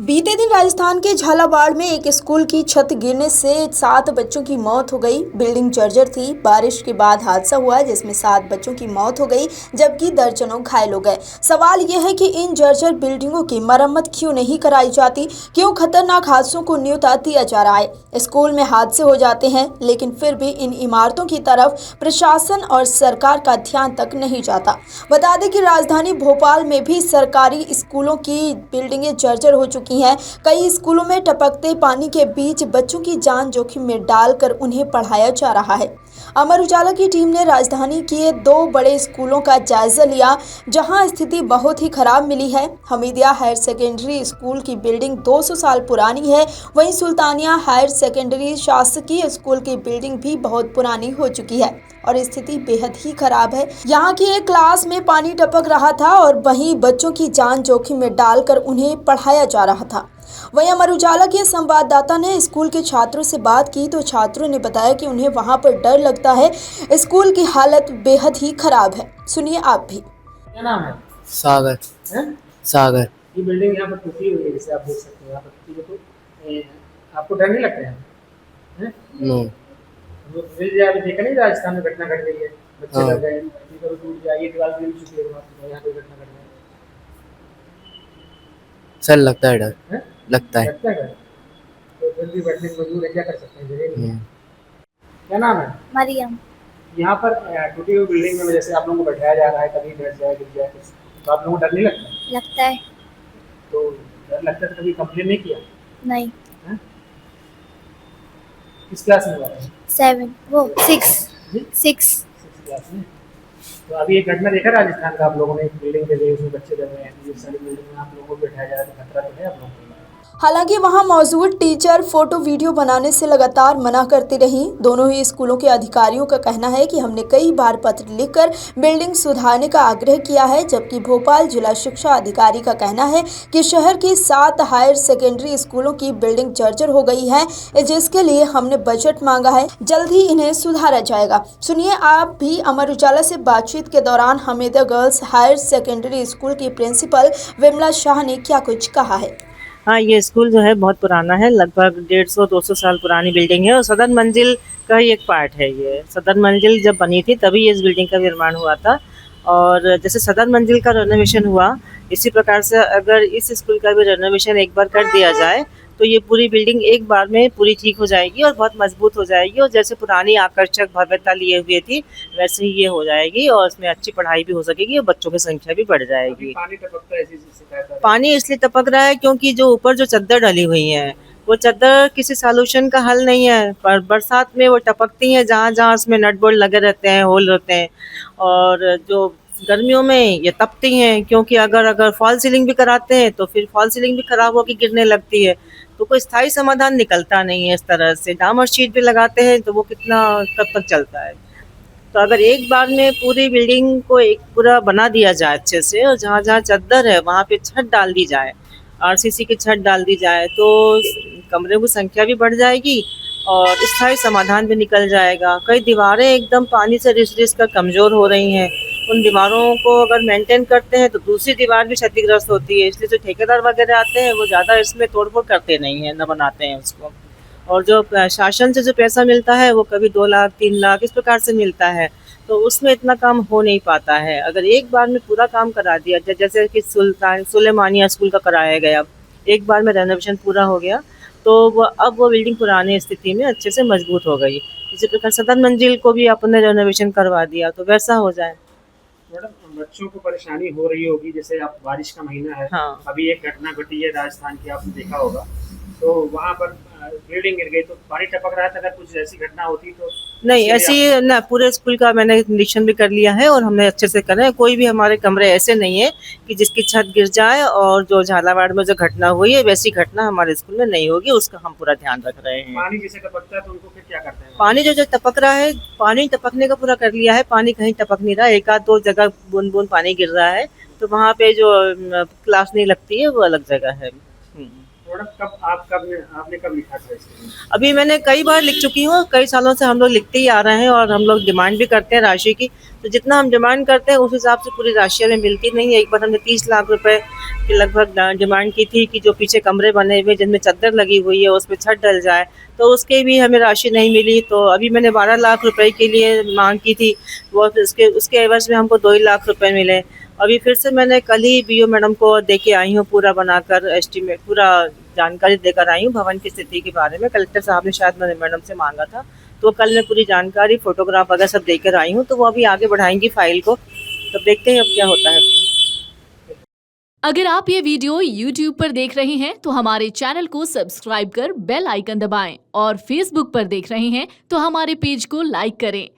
बीते दिन राजस्थान के झालावाड़ में एक स्कूल की छत गिरने से 7 बच्चों की मौत हो गई। बिल्डिंग जर्जर थी। बारिश के बाद हादसा हुआ जिसमें 7 बच्चों की मौत हो गई जबकि दर्जनों घायल हो गए। सवाल यह है कि इन जर्जर बिल्डिंगों की मरम्मत क्यों नहीं कराई जाती, क्यों खतरनाक हादसों को न्योता दिया जा रहा है। स्कूल में हादसे हो जाते हैं लेकिन फिर भी इन इमारतों की तरफ प्रशासन और सरकार का ध्यान तक नहीं जाता। बता दें कि राजधानी भोपाल में भी सरकारी स्कूलों की बिल्डिंगें जर्जर हो चुकी हैं। कई स्कूलों में टपकते पानी के बीच बच्चों की जान जोखिम में डालकर उन्हें पढ़ाया जा रहा है। अमर उजाला की टीम ने राजधानी के 2 बड़े स्कूलों का जायजा लिया जहां स्थिति बहुत ही खराब मिली है। हमीदिया हायर सेकेंडरी स्कूल की बिल्डिंग 200 साल पुरानी है। वहीं सुल्तानिया हायर सेकेंडरी शासकीय स्कूल की बिल्डिंग भी बहुत पुरानी हो चुकी है और स्थिति बेहद ही खराब है। यहाँ की एक क्लास में पानी टपक रहा था और वहीं बच्चों की जान जोखिम में डालकर उन्हें पढ़ाया जा रहा था। वहीं अमर उजाला के संवाददाता ने स्कूल के छात्रों से बात की तो छात्रों ने बताया कि उन्हें वहां पर डर लगता है। स्कूल की हालत बेहद ही खराब है। सुनिए आप भी। क्या नाम है? सागर। हैं? सागर। ये बिल्डिंग यहाँ पर टूटी हुई है, जैसे आप देख सकते हैं यहाँ पर टूटी है। तो आपको डर नहीं लगता है? हैं? नो। वो मिल जाए, अभी देखा नहीं राजस्थान में घटना घट गई है, बच्चे हाँ। लग गए, कभी टूट जाए, ये दीवार गिर चुकी है, यहाँ पे घटना घट गई सर लगता है डर। है। लगता है। लगता है डर? तो फिर भी बैठने को मजबूर है, क्या कर सकते हैं, जगह नहीं है। हम्म। क्या नाम है? मरियम। यहाँ पर टूटी हुई बिल्डिंग में जैसे आप लोगों को बैठाया जा रहा है, कभी डर जाए गिर जाए कुछ, तो आप लोगों को डर नहीं लगता? लगता है। तो डर लगता है तो कभी कंप्लेन नहीं किया? नहीं। हैं? किस क्लास में हुआ है? 7 वो 6 जी? 6 6th क्लास में। तो अभी एक घटना देखा राजस्थान का, आप लोगों ने एक बिल्डिंग के लिए उसमें बच्चे डर रहे हैं, ये सारी बिल्डिंग में आप लोगों को बैठाया जा रहा है, तो खतरा तो है आप लोगों को। हालांकि वहां मौजूद टीचर फोटो वीडियो बनाने से लगातार मना करती रहीं। दोनों ही स्कूलों के अधिकारियों का कहना है कि हमने कई बार पत्र लिखकर बिल्डिंग सुधारने का आग्रह किया है, जबकि भोपाल जिला शिक्षा अधिकारी का कहना है कि शहर की 7 हायर सेकेंडरी स्कूलों की बिल्डिंग जर्जर हो गई है, जिसके लिए हमने बजट मांगा है। जल्द ही इन्हें सुधारा जाएगा। सुनिए आप भी। अमर उजाला से बातचीत के दौरान Hamidia girls higher secondary school की प्रिंसिपल विमला शाह ने क्या कुछ कहा है। हाँ, ये स्कूल जो है बहुत पुराना है, लगभग 150-200 साल पुरानी बिल्डिंग है और सदर मंजिल का ही एक पार्ट है। ये सदर मंजिल जब बनी थी तभी इस बिल्डिंग का निर्माण हुआ था और जैसे सदर मंजिल का रेनोवेशन हुआ, इसी प्रकार से अगर इस स्कूल का भी रेनोवेशन एक बार कर दिया जाए तो ये पूरी बिल्डिंग एक बार में पूरी ठीक हो जाएगी और बहुत मजबूत हो जाएगी और जैसे पुरानी आकर्षक भव्यता लिए हुए थी वैसे ही ये हो जाएगी और इसमें अच्छी पढ़ाई भी हो सकेगी और बच्चों की संख्या भी बढ़ जाएगी। पानी टपकता है, ऐसी शिकायत आ रही है। पानी इसलिए टपक रहा है क्योंकि जो ऊपर जो चद्दर डली हुई है वो चद्दर किसी सॉल्यूशन का हल नहीं है, पर बरसात में वो टपकती हैं जहाँ जहाँ उसमें नट बोल्ट लगे रहते हैं, होल रहते हैं और जो गर्मियों में ये तपती हैं क्योंकि अगर फॉल सीलिंग भी कराते हैं तो फिर फॉल सीलिंग भी खराब होकर गिरने लगती है, तो कोई स्थायी समाधान निकलता नहीं है। इस तरह से डामर शीट भी लगाते हैं तो वो कितना कब तक चलता है। तो अगर एक बार में पूरी बिल्डिंग को एक पूरा बना दिया जाए अच्छे से और जहाँ जहाँ चद्दर है वहाँ पे छत डाल दी जाए, आरसीसी की छत डाल दी जाए तो कमरे की संख्या भी बढ़ जाएगी और स्थायी समाधान भी निकल जाएगा। कई दीवारें एकदम पानी से रिस रिस कर कमज़ोर हो रही हैं, उन दीवारों को अगर मेंटेन करते हैं तो दूसरी दीवार भी क्षतिग्रस्त होती है, इसलिए जो ठेकेदार वगैरह आते हैं वो ज़्यादा इसमें तोड़-फोड़ करते नहीं हैं, न बनाते हैं उसको। और जो शासन से जो पैसा मिलता है वो कभी 2 लाख 3 लाख इस प्रकार से मिलता है, तो उसमें इतना काम हो नहीं पाता है। अगर एक बार में पूरा काम करा दिया जाए जैसे कि सुलेमानिया स्कूल का कराया गया, एक बार में रेनोवेशन पूरा हो गया तो अब वो बिल्डिंग पुरानी स्थिति में अच्छे से मजबूत हो गई। इसी प्रकार सदर मंजिल को भी आपने रेनोवेशन करवा दिया तो वैसा हो जाए। मैडम, बच्चों को परेशानी हो रही होगी, जैसे आप बारिश का महीना है। हाँ। अभी एक घटना घटी है राजस्थान की, आपने देखा होगा, तो वहाँ पर बिल्डिंग गिर गई तो पानी टपक रहा था, अगर कुछ ऐसी घटना होती तो नहीं ऐसी ना, पूरे स्कूल का मैंने निरीक्षण भी कर लिया है और हमने अच्छे से करा है। कोई भी हमारे कमरे ऐसे नहीं है कि जिसकी छत गिर जाए और जो झालावाड़ में जो घटना हुई है वैसी घटना हमारे स्कूल में नहीं होगी, उसका हम पूरा ध्यान रख रहे हैं। पानी जैसे टपकता है तो उनको फिर क्या करते हैं? पानी जो टपक रहा है, पानी टपकने का पूरा कर लिया है, पानी कहीं टपक नहीं रहा, 1-2 जगह बूंद बूंद पानी गिर रहा है तो वहाँ पे जो क्लास नहीं लगती है वो अलग जगह है। मैडम, आपने कब लिखा था इसके लिए? अभी मैंने कई बार लिख चुकी हूँ, कई सालों से हम लोग लिखते ही आ रहे हैं और हम लोग डिमांड भी करते हैं राशि की, तो जितना हम डिमांड करते हैं उस हिसाब से पूरी राशि हमें मिलती नहीं है। एक बार हमने 30 लाख रुपए की लगभग डिमांड की थी कि जो पीछे कमरे बने हुए जिनमें चद्दर लगी हुई है उसमें छत डल जाए, तो उसके भी हमें राशि नहीं मिली। तो अभी मैंने 12 लाख रुपए के लिए मांग की थी, वो उसके एवज में हमको 2 लाख रुपए मिले। अभी फिर से मैंने कल ही बीओ मैडम को दे के आई हूँ, पूरा बनाकर एस्टीमेट पूरा जानकारी देकर आई हूँ भवन की स्थिति के बारे में। कलेक्टर साहब ने शायद मैंने मैडम से मांगा था, तो कल मैं पूरी जानकारी फोटोग्राफ वगैरह सब देकर आई हूँ, तो वो अभी आगे बढ़ाएंगी फाइल को, तो देखते हैं अब क्या होता है। अगर आप ये वीडियो YouTube पर देख रहे हैं तो हमारे चैनल को सब्सक्राइब कर बेल आइकन दबाएं और Facebook पर देख रहे हैं तो हमारे पेज को लाइक करें।